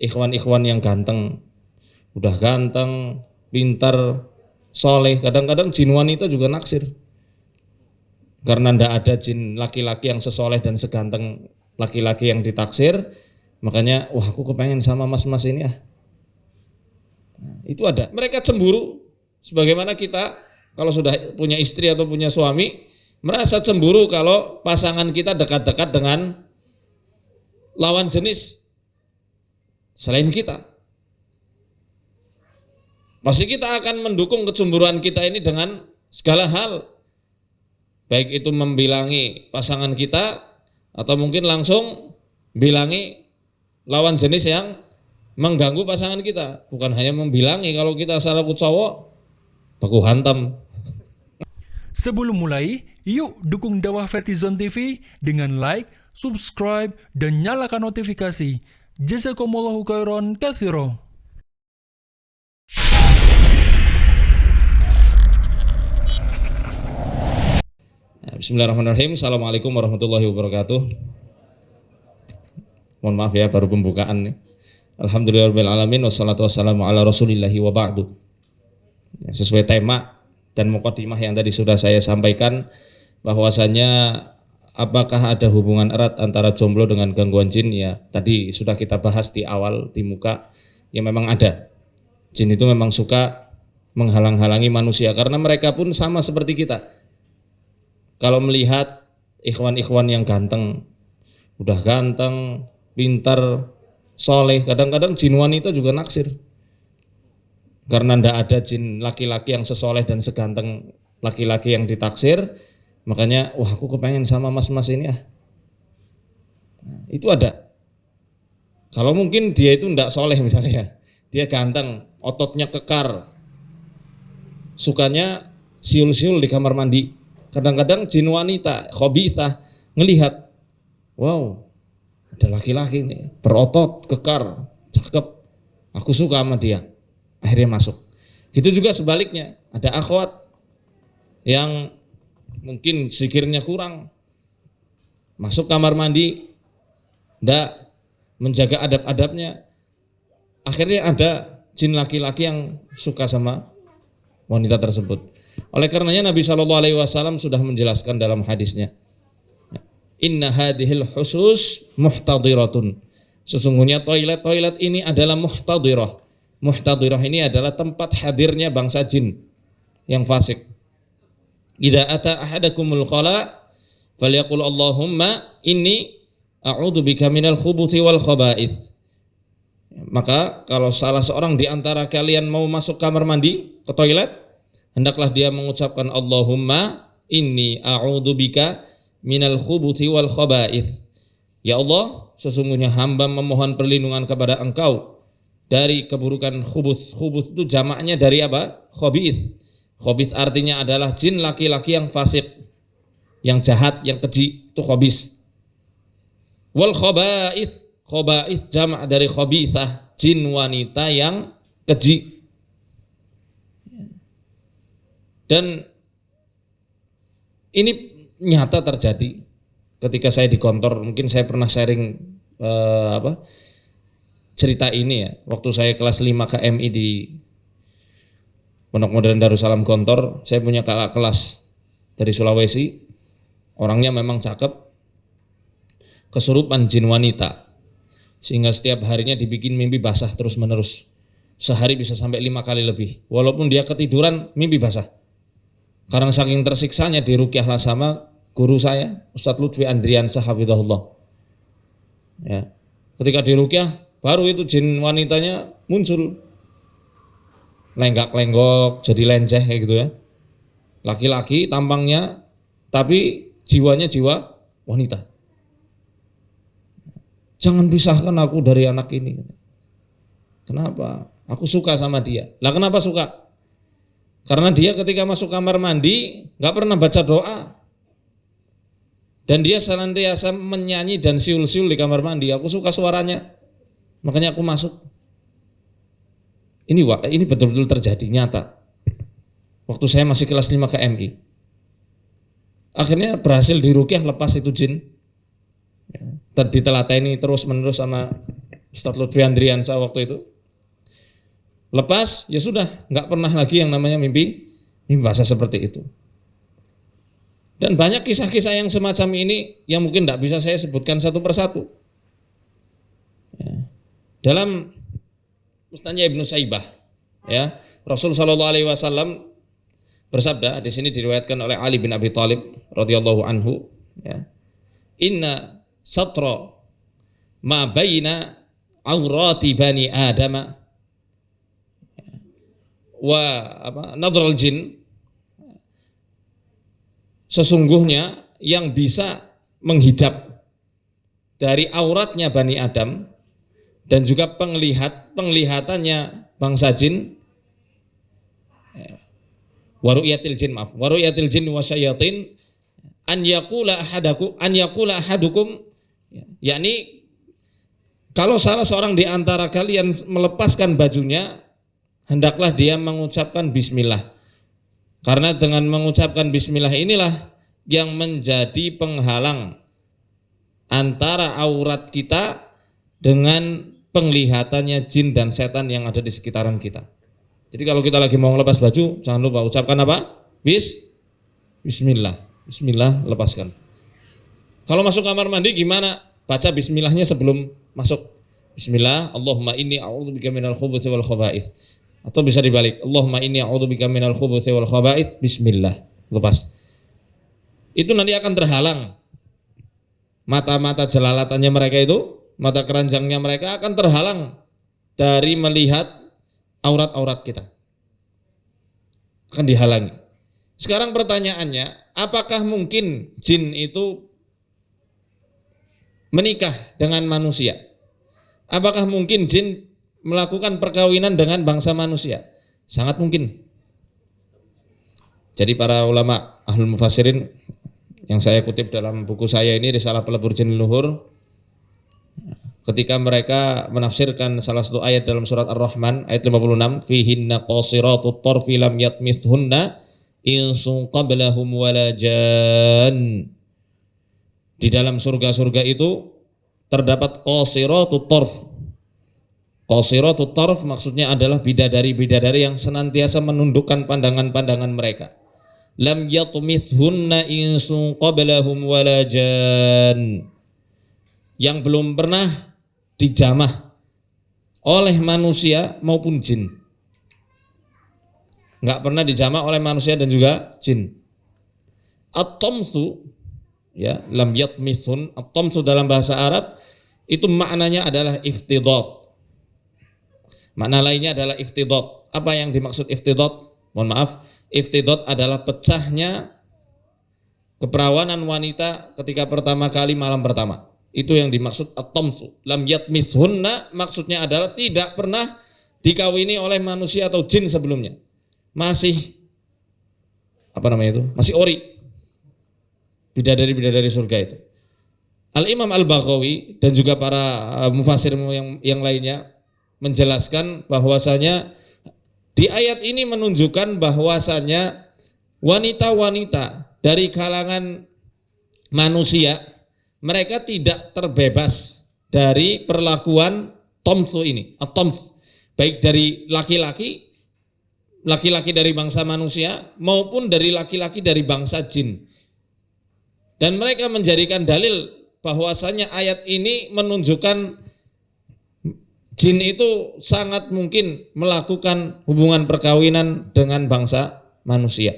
ikhwan-ikhwan yang ganteng, udah ganteng, pintar, soleh, kadang-kadang jin wanita juga naksir. Karena ndak ada jin laki-laki yang sesoleh dan seganteng laki-laki yang ditaksir, makanya wah aku kepengen sama mas-mas ini ah. Nah, itu ada. Mereka cemburu, sebagaimana kita kalau sudah punya istri atau punya suami merasa cemburu kalau pasangan kita dekat-dekat dengan lawan jenis selain kita. Pasti kita akan mendukung kecemburuan kita ini dengan segala hal. Baik itu membilangi pasangan kita atau mungkin langsung bilangi lawan jenis yang mengganggu pasangan kita. Bukan hanya membilangi, kalau kita salah ku cowok, baku hantam. Sebelum mulai, yuk dukung dakwah Fethizon TV dengan like, subscribe, dan nyalakan notifikasi. Jazakumullahu khairan katsira. Bismillahirrahmanirrahim. Assalamualaikum warahmatullahi wabarakatuh. Mohon maaf ya, baru pembukaan nih. Alhamdulillahirabbil alamin wassalatu wassalamu ala rasulillahi wa ba'du. Ya, sesuai tema dan mukadimah yang tadi sudah saya sampaikan, bahwasanya apakah ada hubungan erat antara jomblo dengan gangguan jin? Ya, tadi sudah kita bahas di awal di muka. Ya memang ada. Jin itu memang suka menghalang-halangi manusia karena mereka pun sama seperti kita. Kalau melihat ikhwan-ikhwan yang ganteng, udah ganteng, pintar, soleh, kadang-kadang jin wanita juga naksir. Karena ndak ada jin laki-laki yang sesoleh dan seganteng laki-laki yang ditaksir, makanya wah aku kepengen sama mas-mas ini ah. Nah, itu ada. Kalau mungkin dia itu ndak soleh misalnya, dia ganteng, ototnya kekar, sukanya siul-siul di kamar mandi. Kadang-kadang jin wanita khabithah ngelihat, wow, ada laki-laki nih berotot, kekar, cakep, aku suka sama dia, akhirnya masuk. Gitu juga sebaliknya, ada akhwat yang mungkin zikirnya kurang, masuk kamar mandi, ndak menjaga adab-adabnya, akhirnya ada jin laki-laki yang suka sama wanita tersebut. Oleh karenanya Nabi SAW sudah menjelaskan dalam hadisnya, inna hadhil husus muhtadiratun. Sesungguhnya toilet-toilet ini adalah muhtadirah. Muhtadirah ini adalah tempat hadirnya bangsa jin yang fasik. Idza ata ahadakumul khala falyaqul Allahumma inni a'udzubika minal khubuthi wal khaba'ith. Maka kalau salah seorang di antara kalian mau masuk kamar mandi, ke toilet, hendaklah dia mengucapkan Allahumma inni a'udzubika minal khubuthi wal khaba'ith. Ya Allah, sesungguhnya hamba memohon perlindungan kepada Engkau dari keburukan khubuth. Khubuth itu jamaknya dari apa? Khabith. Khabith artinya adalah jin laki-laki yang fasik, yang jahat, yang keji, itu khabith. Wal khaba'ith, khaba'ith jamak dari khabithah, jin wanita yang keji. Dan ini nyata terjadi ketika saya di kantor. Mungkin saya pernah sharing cerita ini ya. Waktu saya kelas 5 KMI di Pondok Modern Darussalam Gontor, saya punya kakak kelas dari Sulawesi. Orangnya memang cakep, kesurupan jin wanita, sehingga setiap harinya dibikin mimpi basah terus menerus. Sehari bisa sampai 5 kali lebih. Walaupun dia ketiduran, mimpi basah. Karena saking tersiksanya diruqyahlah sama guru saya, Ustadz Lutfi Andriansah hafizahullah. Ya. Ketika diruqyah, baru itu jin wanitanya muncul. Lenggak-lenggok, jadi lenceh kayak gitu ya. Laki-laki tampangnya, tapi jiwanya jiwa wanita. Jangan pisahkan aku dari anak ini. Kenapa? Aku suka sama dia. Lah kenapa suka? Karena dia ketika masuk kamar mandi nggak pernah baca doa, dan dia senantiasa menyanyi dan siul-siul di kamar mandi. Aku suka suaranya, makanya aku masuk. Ini betul-betul terjadi nyata. Waktu saya masih kelas 5 KMI, akhirnya berhasil diruqyah, lepas itu jin. Ditelateni terus menerus sama Ustadz Lutfi Andriansa waktu itu. Lepas, ya sudah, nggak pernah lagi yang namanya mimpi basah seperti itu. Dan banyak kisah-kisah yang semacam ini yang mungkin tidak bisa saya sebutkan satu persatu. Ya. Dalam Musnadnya Ibnu Saibah, ya, Rasul Shallallahu Alaihi Wasallam bersabda, di sini diriwayatkan oleh Ali bin Abi Thalib radhiyallahu anhu, ya, Inna satra ma baina aurati bani Adama wa nadral jin, sesungguhnya yang bisa menghijab dari auratnya Bani Adam dan juga penglihatannya bangsa jin, waru'yatil jin wasyayatin an yaqula ahadukum, yakni kalau salah seorang di antara kalian melepaskan bajunya, hendaklah dia mengucapkan bismillah. Karena dengan mengucapkan bismillah inilah yang menjadi penghalang antara aurat kita dengan penglihatannya jin dan setan yang ada di sekitaran kita. Jadi kalau kita lagi mau lepas baju, jangan lupa ucapkan apa? Bismillah. Bismillah, lepaskan. Kalau masuk kamar mandi gimana? Baca bismillahnya sebelum masuk. Bismillah, Allahumma inni a'udzubika minal khubuthi wal khaba'its. Atau bisa dibalik, Allahumma inni a'udzubika minal khubuthi wal khaba'its, bismillah, lepas. Itu nanti akan terhalang. Mata-mata jelalatannya mereka itu, mata keranjangnya mereka akan terhalang dari melihat aurat-aurat kita. Akan dihalangi. Sekarang pertanyaannya, apakah mungkin jin itu menikah dengan manusia? Apakah mungkin jin melakukan perkawinan dengan bangsa manusia? Sangat mungkin. Jadi para ulama ahlul mufassirin yang saya kutip dalam buku saya ini, Risalah Pelebur Jin Luhur, ketika mereka menafsirkan salah satu ayat dalam surat Ar-Rahman ayat 56, fihinna qasiratut tarfi lam yatmithunna insun qablahum wala jan. Di dalam surga-surga itu terdapat qasiratut tarf. Qasiratut tarf maksudnya adalah bidadari-bidadari yang senantiasa menundukkan pandangan-pandangan mereka. Lam yatmithunna insun qablahum wala jan. Yang belum pernah dijamah oleh manusia maupun jin. Enggak pernah dijamah oleh manusia dan juga jin. At-tamsu, ya, lam yatmithun. At-tamsu dalam bahasa Arab itu maknanya adalah iftidad. Makna lainnya adalah iftidad. Apa yang dimaksud iftidad? Mohon maaf, iftidad adalah pecahnya keperawanan wanita ketika pertama kali malam pertama. Itu yang dimaksud at-tamsu. Lam yatmithunna maksudnya adalah tidak pernah dikawini oleh manusia atau jin sebelumnya. Masih masih ori. Bidadari-bidadari surga itu. Al-Imam Al-Baghawi dan juga para mufassir yang lainnya menjelaskan bahwasanya di ayat ini menunjukkan bahwasanya wanita-wanita dari kalangan manusia mereka tidak terbebas dari perlakuan tamsu ini, at-tams, baik dari laki-laki dari bangsa manusia maupun dari laki-laki dari bangsa jin. Dan mereka menjadikan dalil bahwasanya ayat ini menunjukkan jin itu sangat mungkin melakukan hubungan perkawinan dengan bangsa manusia.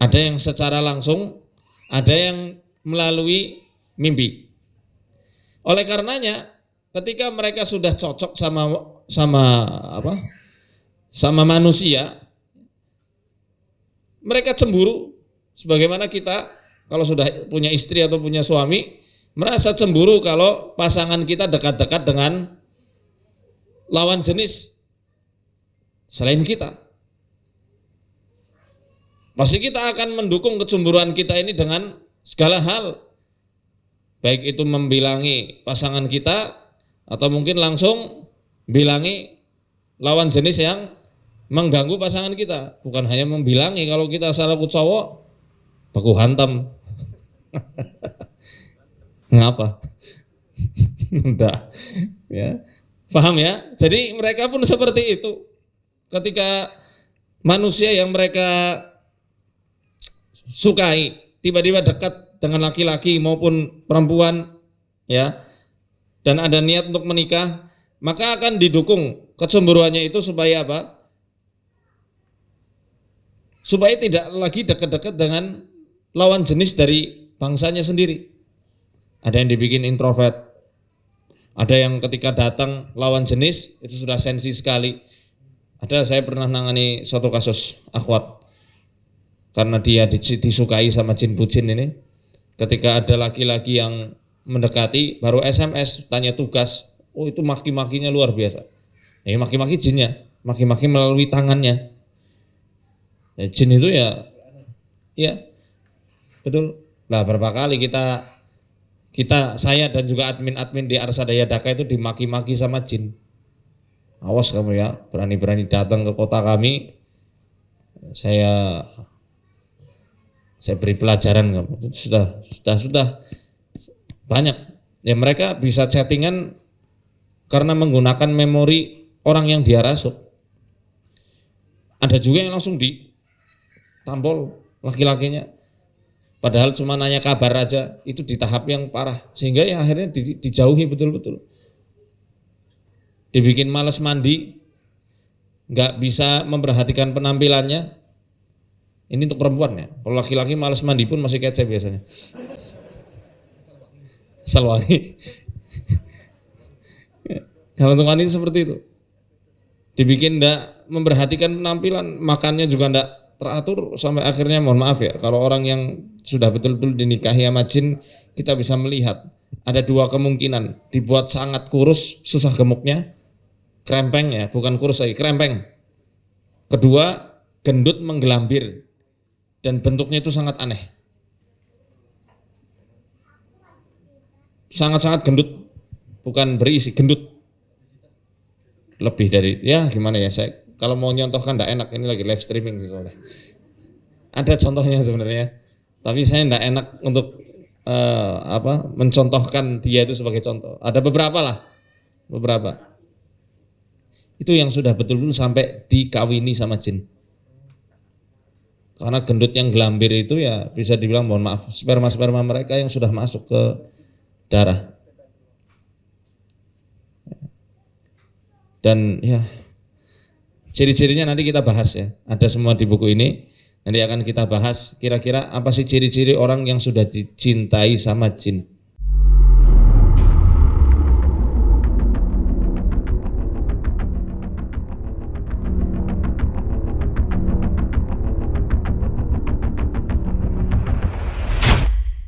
Ada yang secara langsung, ada yang melalui mimpi. Oleh karenanya, ketika mereka sudah cocok sama manusia, mereka cemburu. Sebagaimana kita kalau sudah punya istri atau punya suami, merasa cemburu kalau pasangan kita dekat-dekat dengan lawan jenis selain kita. Pasti kita akan mendukung kecemburuan kita ini dengan segala hal. Baik itu membilangi pasangan kita atau mungkin langsung bilangi lawan jenis yang mengganggu pasangan kita. Bukan hanya membilangi, kalau kita salah ku cowok, baku hantam. Ngapa? Enggak. Ya. Paham ya? Jadi mereka pun seperti itu. Ketika manusia yang mereka sukai tiba-tiba dekat dengan laki-laki maupun perempuan, ya, dan ada niat untuk menikah, maka akan didukung kecemburuannya itu supaya apa? Supaya tidak lagi dekat-dekat dengan lawan jenis dari bangsanya sendiri. Ada yang dibikin introvert, ada yang ketika datang lawan jenis itu sudah sensi sekali. Ada, saya pernah nangani suatu kasus akhwat karena dia disukai sama jin bucin ini. Ketika ada laki-laki yang mendekati baru SMS tanya tugas, oh itu maki-makinya luar biasa. Ini maki-maki jinnya, maki-maki melalui tangannya. Ya, jin itu ya betul. Lah berapa kali saya dan juga admin-admin di Arsadaya Daka itu dimaki-maki sama jin. Awas kamu ya, berani-berani datang ke kota kami, saya beri pelajaran kamu. Sudah banyak. Ya mereka bisa chattingan karena menggunakan memori orang yang dia rasuk. Ada juga yang langsung ditampol laki-lakinya. Padahal cuma nanya kabar aja, itu di tahap yang parah. Sehingga ya akhirnya dijauhi betul-betul. Dibikin malas mandi, nggak bisa memperhatikan penampilannya. Ini untuk perempuan ya. Kalau laki-laki malas mandi pun masih kece biasanya. Asal wangi. Kalau untuk wanita seperti itu. Dibikin nggak memperhatikan penampilan, makannya juga nggak teratur sampai akhirnya mohon maaf ya. Kalau orang yang sudah betul-betul dinikahi sama jin, kita bisa melihat ada dua kemungkinan. Dibuat sangat kurus, susah gemuknya. Krempeng ya, bukan kurus lagi, krempeng. Kedua, gendut menggelambir dan bentuknya itu sangat aneh. Sangat-sangat gendut, bukan berisi, gendut. Lebih dari, ya gimana ya, saya kalau mau nyontohkan enggak enak, ini lagi live streaming sih soalnya. Ada contohnya sebenarnya, tapi saya enggak enak untuk mencontohkan dia itu sebagai contoh. Ada beberapa. Itu yang sudah betul-betul sampai dikawini sama jin. Karena gendut yang gelambir itu ya bisa dibilang mohon maaf, sperma-sperma mereka yang sudah masuk ke darah. Dan ya ciri-cirinya nanti kita bahas ya. Ada semua di buku ini. Nanti akan kita bahas kira-kira apa sih ciri-ciri orang yang sudah dicintai sama jin.